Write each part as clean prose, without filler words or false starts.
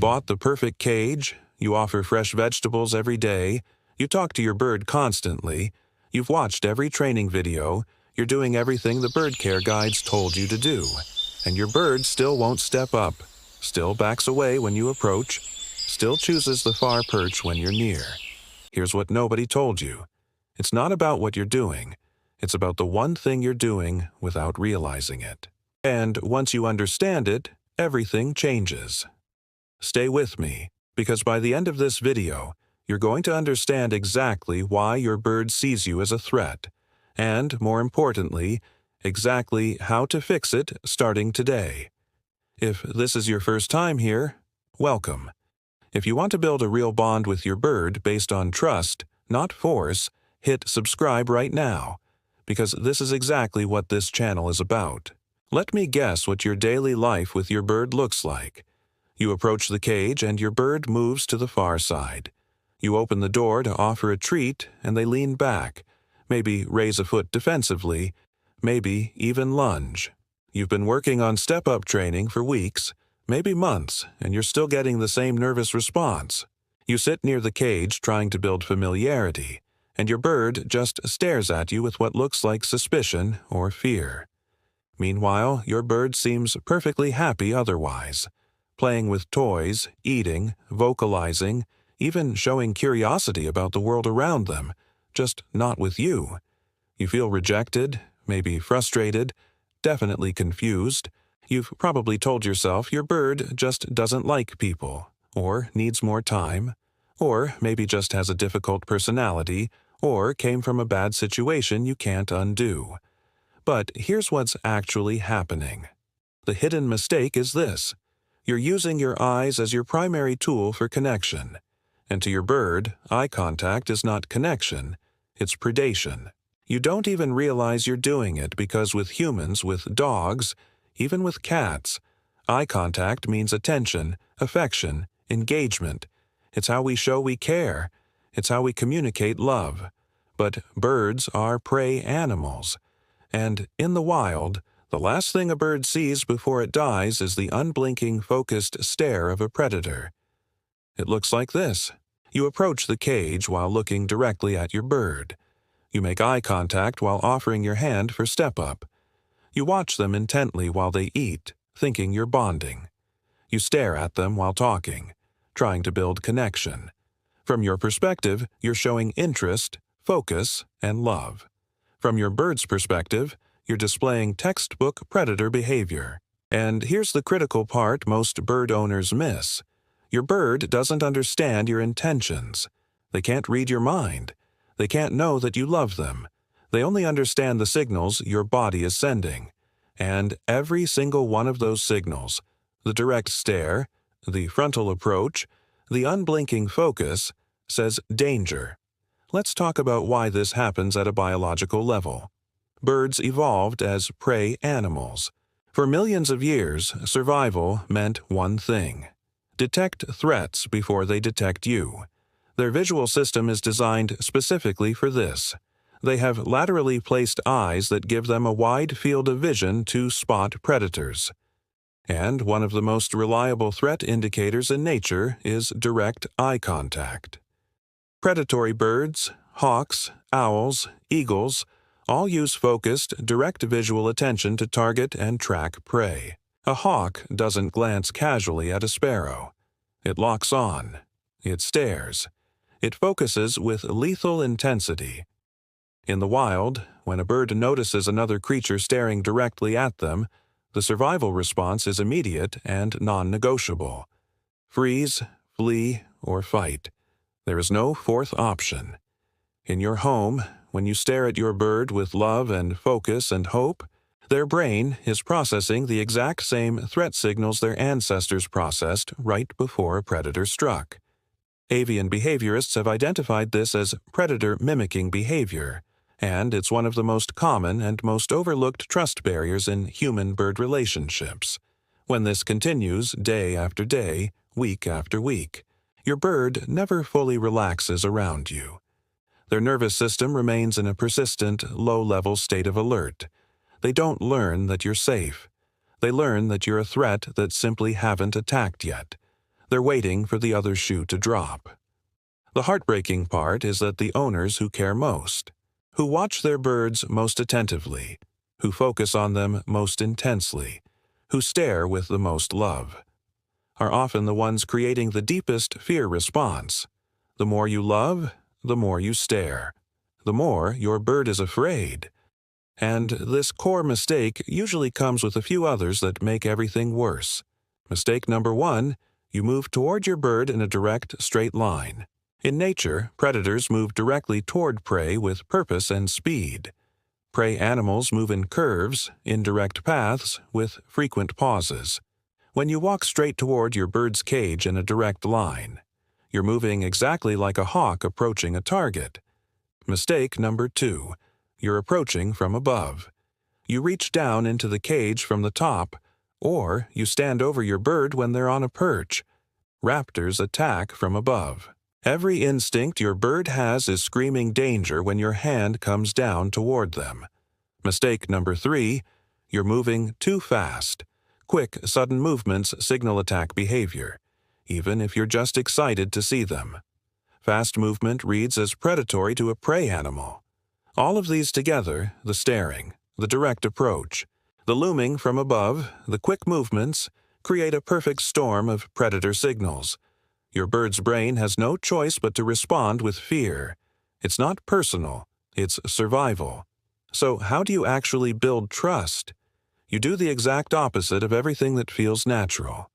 bought the perfect cage, you offer fresh vegetables every day, you talk to your bird constantly, you've watched every training video, you're doing everything the bird care guides told you to do, and your bird still won't step up, still backs away when you approach, still chooses the far perch when you're near. Here's what nobody told you. It's not about what you're doing. It's about the one thing you're doing without realizing it. And once you understand it, everything changes. Stay with me, because by the end of this video, you're going to understand exactly why your bird sees you as a threat, and, more importantly, exactly how to fix it starting today. If this is your first time here, welcome. If you want to build a real bond with your bird based on trust, not force, hit subscribe right now, because this is exactly what this channel is about. Let me guess what your daily life with your bird looks like. You approach the cage and your bird moves to the far side. You open the door to offer a treat and they lean back, maybe raise a foot defensively, maybe even lunge. You've been working on step-up training for weeks, maybe months, and you're still getting the same nervous response. You sit near the cage trying to build familiarity, and your bird just stares at you with what looks like suspicion or fear. Meanwhile, your bird seems perfectly happy otherwise, playing with toys, eating, vocalizing, even showing curiosity about the world around them, just not with you. You feel rejected, maybe frustrated, definitely confused. You've probably told yourself your bird just doesn't like people, or needs more time, or maybe just has a difficult personality, or came from a bad situation you can't undo. But here's what's actually happening. The hidden mistake is this. You're using your eyes as your primary tool for connection. And to your bird, eye contact is not connection, it's predation. You don't even realize you're doing it because with humans, with dogs, even with cats, eye contact means attention, affection, engagement. It's how we show we care. It's how we communicate love. But birds are prey animals. And in the wild, the last thing a bird sees before it dies is the unblinking, focused stare of a predator. It looks like this. You approach the cage while looking directly at your bird. You make eye contact while offering your hand for step-up. You watch them intently while they eat, thinking you're bonding. You stare at them while talking, trying to build connection. From your perspective, you're showing interest, focus, and love. From your bird's perspective, you're displaying textbook predator behavior. And here's the critical part most bird owners miss. Your bird doesn't understand your intentions. They can't read your mind. They can't know that you love them. They only understand the signals your body is sending. And every single one of those signals, the direct stare, the frontal approach, the unblinking focus, says danger. Let's talk about why this happens at a biological level. Birds evolved as prey animals. For millions of years, survival meant one thing: detect threats before they detect you. Their visual system is designed specifically for this. They have laterally placed eyes that give them a wide field of vision to spot predators. And one of the most reliable threat indicators in nature is direct eye contact. Predatory birds, hawks, owls, eagles, all use focused, direct visual attention to target and track prey. A hawk doesn't glance casually at a sparrow. It locks on. It stares. It focuses with lethal intensity. In the wild, when a bird notices another creature staring directly at them, the survival response is immediate and non-negotiable. Freeze, flee, or fight. There is no fourth option. In your home, when you stare at your bird with love and focus and hope, their brain is processing the exact same threat signals their ancestors processed right before a predator struck. Avian behaviorists have identified this as predator mimicking behavior, and it's one of the most common and most overlooked trust barriers in human-bird relationships. When this continues day after day, week after week, your bird never fully relaxes around you. Their nervous system remains in a persistent, low-level state of alert. They don't learn that you're safe. They learn that you're a threat that simply haven't attacked yet. They're waiting for the other shoe to drop. The heartbreaking part is that the owners who care most, who watch their birds most attentively, who focus on them most intensely, who stare with the most love, are often the ones creating the deepest fear response. The more you love, the more you stare, the more your bird is afraid. And this core mistake usually comes with a few others that make everything worse. Mistake number 1, you move toward your bird in a direct, straight line. In nature, predators move directly toward prey with purpose and speed. Prey animals move in curves, in direct paths, with frequent pauses. When you walk straight toward your bird's cage in a direct line, you're moving exactly like a hawk approaching a target. Mistake number 2, you're approaching from above. You reach down into the cage from the top, or you stand over your bird when they're on a perch. Raptors attack from above. Every instinct your bird has is screaming danger when your hand comes down toward them. Mistake number 3, you're moving too fast. Quick, sudden movements signal attack behavior, even if you're just excited to see them. Fast movement reads as predatory to a prey animal. All of these together, the staring, the direct approach, the looming from above, the quick movements, create a perfect storm of predator signals. Your bird's brain has no choice but to respond with fear. It's not personal, it's survival. So how do you actually build trust? You do the exact opposite of everything that feels natural.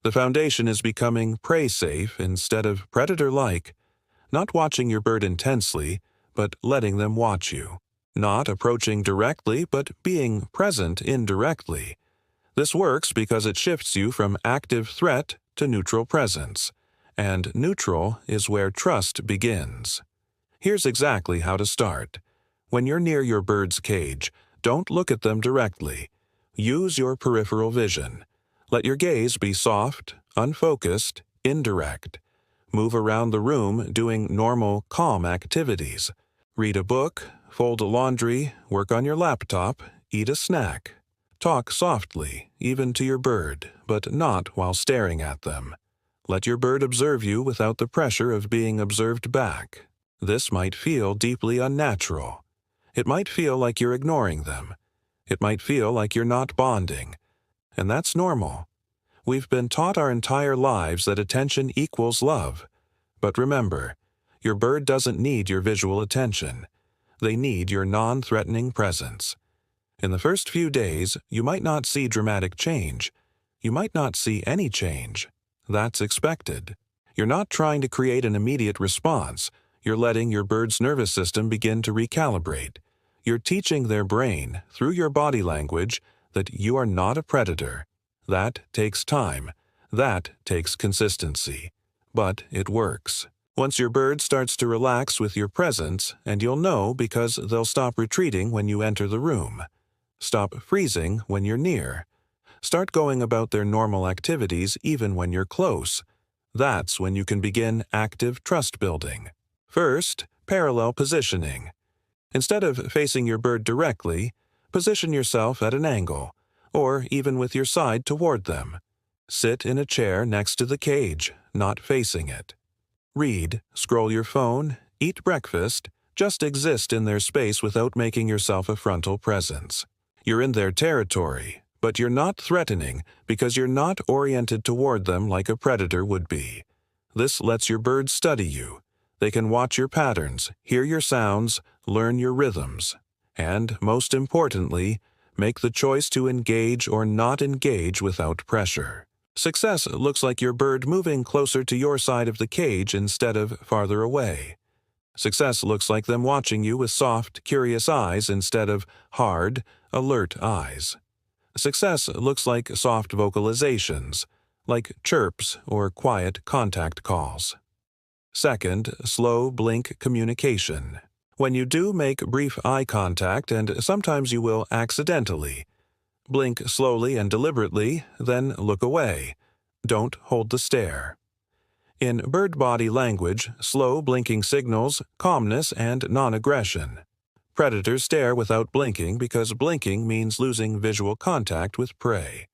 The foundation is becoming prey-safe instead of predator-like, not watching your bird intensely, but letting them watch you. Not approaching directly, but being present indirectly. This works because it shifts you from active threat to neutral presence. And neutral is where trust begins. Here's exactly how to start. When you're near your bird's cage, don't look at them directly. Use your peripheral vision. Let your gaze be soft, unfocused, indirect. Move around the room doing normal, calm activities. Read a book, fold a laundry, work on your laptop, eat a snack. Talk softly, even to your bird, but not while staring at them. Let your bird observe you without the pressure of being observed back. This might feel deeply unnatural. It might feel like you're ignoring them. It might feel like you're not bonding. And that's normal. We've been taught our entire lives that attention equals love. But remember, your bird doesn't need your visual attention. They need your non-threatening presence. In the first few days, you might not see dramatic change. You might not see any change. That's expected. You're not trying to create an immediate response. You're letting your bird's nervous system begin to recalibrate. You're teaching their brain, through your body language, that you are not a predator. That takes time. That takes consistency. But it works. Once your bird starts to relax with your presence, and you'll know because they'll stop retreating when you enter the room. Stop freezing when you're near. Start going about their normal activities even when you're close. That's when you can begin active trust building. First, parallel positioning. Instead of facing your bird directly, position yourself at an angle, or even with your side toward them. Sit in a chair next to the cage, not facing it. Read, scroll your phone, eat breakfast, just exist in their space without making yourself a frontal presence. You're in their territory, but you're not threatening because you're not oriented toward them like a predator would be. This lets your birds study you. They can watch your patterns, hear your sounds, learn your rhythms, and, most importantly, make the choice to engage or not engage without pressure. Success looks like your bird moving closer to your side of the cage instead of farther away. Success looks like them watching you with soft, curious eyes instead of hard, alert eyes. Success looks like soft vocalizations, like chirps or quiet contact calls. Second, slow blink communication. When you do make brief eye contact, and sometimes you will accidentally, blink slowly and deliberately, then look away. Don't hold the stare. In bird body language, slow blinking signals calmness and non-aggression. Predators stare without blinking because blinking means losing visual contact with prey.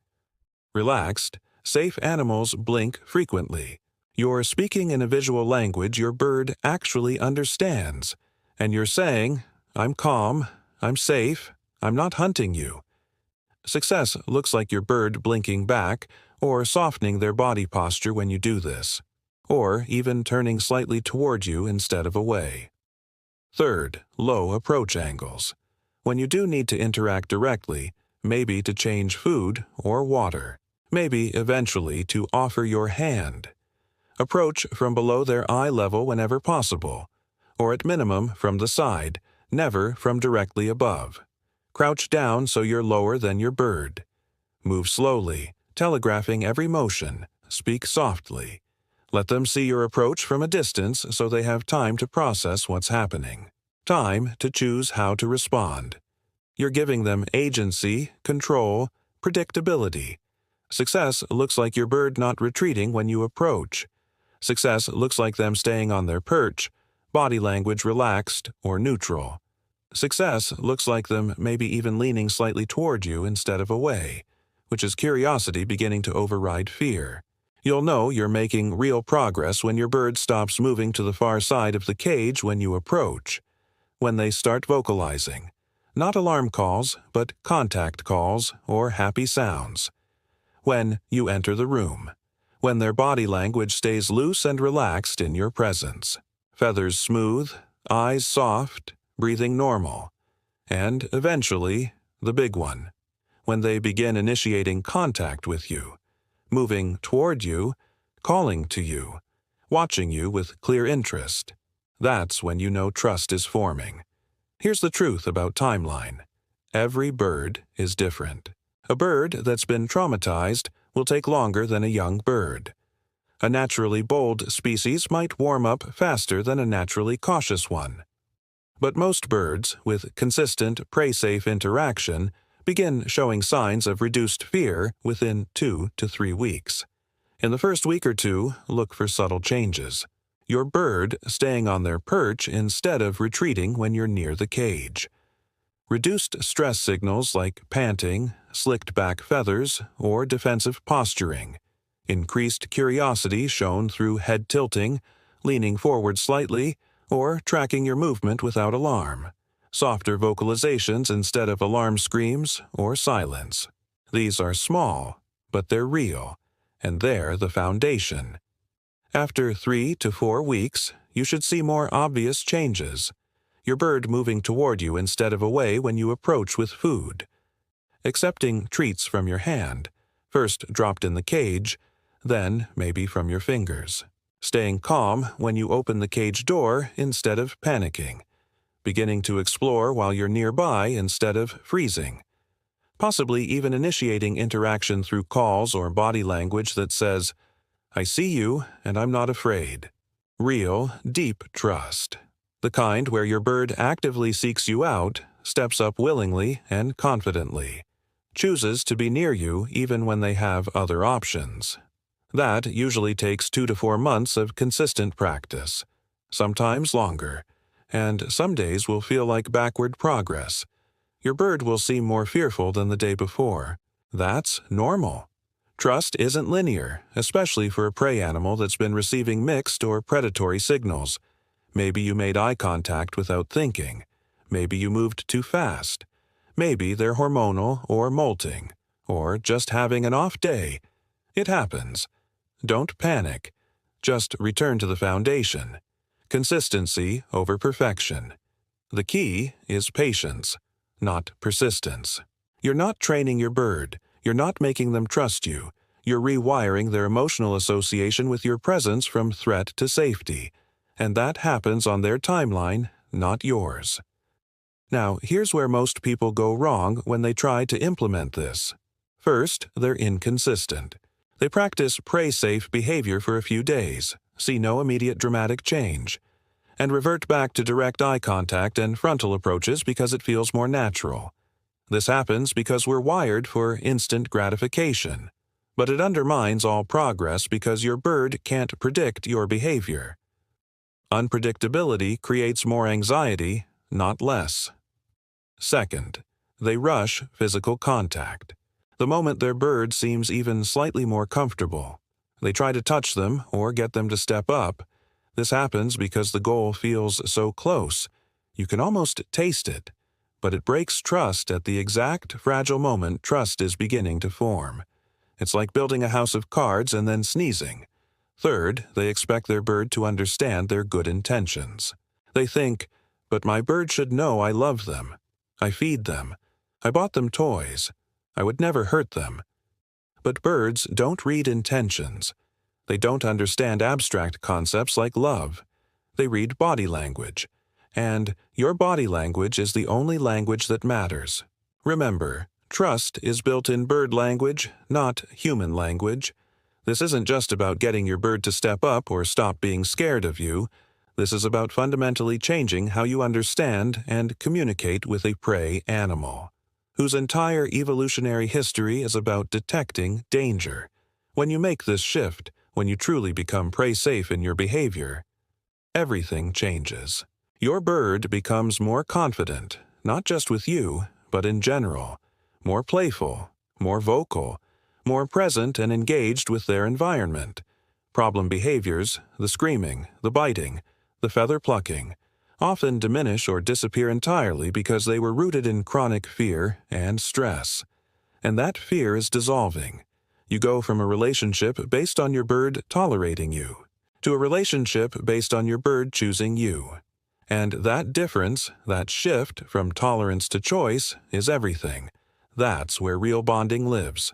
Relaxed, Safe animals blink frequently. You're speaking in a visual language your bird actually understands, and you're saying, "I'm calm, I'm safe, I'm not hunting you." Success looks like your bird blinking back or softening their body posture when you do this, or even turning slightly toward you instead of away. Third, low approach angles. When you do need to interact directly, maybe to change food or water, maybe eventually to offer your hand. Approach from below their eye level whenever possible, or at minimum from the side, never from directly above. Crouch down so you're lower than your bird. Move slowly, telegraphing every motion. Speak softly. Let them see your approach from a distance so they have time to process what's happening. Time to choose how to respond. You're giving them agency, control, predictability. Success looks like your bird not retreating when you approach. Success looks like them staying on their perch, body language relaxed or neutral. Success looks like them maybe even leaning slightly toward you instead of away, which is curiosity beginning to override fear. You'll know you're making real progress when your bird stops moving to the far side of the cage when you approach. When they start vocalizing. Not alarm calls, but contact calls or happy sounds. When you enter the room. When their body language stays loose and relaxed in your presence. Feathers smooth, eyes soft, breathing normal. And eventually, the big one. When they begin initiating contact with you. Moving toward you, calling to you, watching you with clear interest. That's when you know trust is forming. Here's the truth about timeline. Every bird is different. A bird that's been traumatized will take longer than a young bird. A naturally bold species might warm up faster than a naturally cautious one. But most birds, with consistent prey-safe interaction, begin showing signs of reduced fear within 2 to 3 weeks. In the first week or two, look for subtle changes. Your bird staying on their perch instead of retreating when you're near the cage. Reduced stress signals like panting, slicked back feathers, or defensive posturing. Increased curiosity shown through head tilting, leaning forward slightly, or tracking your movement without alarm. Softer vocalizations instead of alarm screams or silence. These are small, but they're real, and they're the foundation. After 3 to 4 weeks, you should see more obvious changes. Your bird moving toward you instead of away when you approach with food. Accepting treats from your hand, first dropped in the cage, then maybe from your fingers. Staying calm when you open the cage door instead of panicking. Beginning to explore while you're nearby instead of freezing. Possibly even initiating interaction through calls or body language that says, "I see you and I'm not afraid." Real, deep trust. The kind where your bird actively seeks you out, steps up willingly and confidently. Chooses to be near you even when they have other options. That usually takes 2 to 4 months of consistent practice. Sometimes longer. And some days will feel like backward progress. Your bird will seem more fearful than the day before. That's normal. Trust isn't linear, especially for a prey animal that's been receiving mixed or predatory signals. Maybe you made eye contact without thinking. Maybe you moved too fast. Maybe they're hormonal or molting, or just having an off day. It happens. Don't panic. Just return to the foundation. Consistency over perfection. The key is patience, not persistence. You're not training your bird. You're not making them trust you. You're rewiring their emotional association with your presence from threat to safety. And that happens on their timeline, not yours. Now, here's where most people go wrong when they try to implement this. First, they're inconsistent. They practice prey-safe behavior for a few days, see no immediate dramatic change, and revert back to direct eye contact and frontal approaches because it feels more natural. This happens because we're wired for instant gratification, but it undermines all progress because your bird can't predict your behavior. Unpredictability creates more anxiety, not less. Second, they rush physical contact. The moment their bird seems even slightly more comfortable, they try to touch them or get them to step up. This happens because the goal feels so close. You can almost taste it, but it breaks trust at the exact fragile moment trust is beginning to form. It's like building a house of cards and then sneezing. Third, they expect their bird to understand their good intentions. They think, but my bird should know I love them. I feed them. I bought them toys. I would never hurt them. But birds don't read intentions. They don't understand abstract concepts like love. They read body language. And your body language is the only language that matters. Remember, trust is built in bird language, not human language. This isn't just about getting your bird to step up or stop being scared of you. This is about fundamentally changing how you understand and communicate with a prey animal, whose entire evolutionary history is about detecting danger. When you make this shift, when you truly become prey-safe in your behavior, everything changes. Your bird becomes more confident, not just with you, but in general, more playful, more vocal, more present and engaged with their environment. Problem behaviors, the screaming, the biting, the feather plucking, often diminish or disappear entirely because they were rooted in chronic fear and stress. And that fear is dissolving. You go from a relationship based on your bird tolerating you to a relationship based on your bird choosing you. And that difference, that shift from tolerance to choice, is everything. That's where real bonding lives.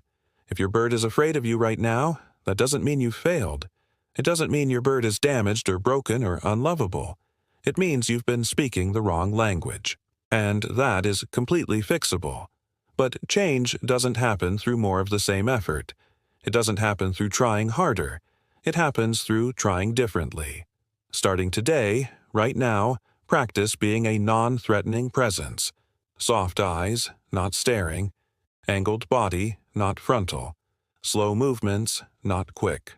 If your bird is afraid of you right now, that doesn't mean you've failed. It doesn't mean your bird is damaged or broken or unlovable. It means you've been speaking the wrong language. And that is completely fixable. But change doesn't happen through more of the same effort. It doesn't happen through trying harder. It happens through trying differently. Starting today, right now, practice being a non-threatening presence. Soft eyes, not staring. Angled body, not frontal. Slow movements, not quick.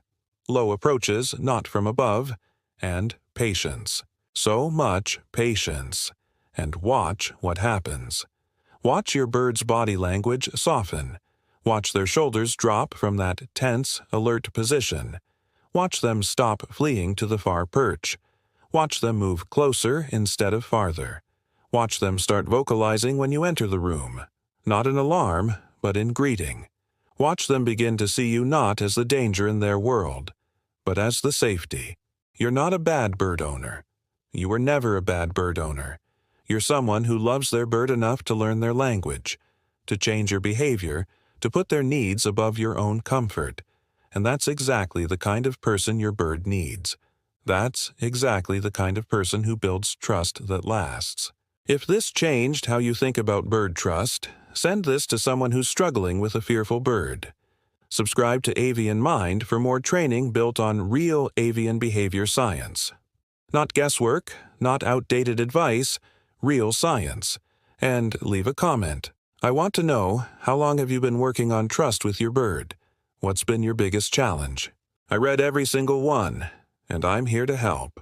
Low approaches, not from above. And patience. So much patience. And watch what happens. Watch your bird's body language soften. Watch their shoulders drop from that tense, alert position. Watch them stop fleeing to the far perch. Watch them move closer instead of farther. Watch them start vocalizing when you enter the room. Not in alarm, but in greeting. Watch them begin to see you not as the danger in their world, but as the safety. You're not a bad bird owner. You were never a bad bird owner. You're someone who loves their bird enough to learn their language, to change your behavior, to put their needs above your own comfort. And that's exactly the kind of person your bird needs. That's exactly the kind of person who builds trust that lasts. If this changed how you think about bird trust, send this to someone who's struggling with a fearful bird. Subscribe to Avian Mind for more training built on real avian behavior science. Not guesswork, not outdated advice, real science. And leave a comment. I want to know, how long have you been working on trust with your bird? What's been your biggest challenge? I read every single one, and I'm here to help.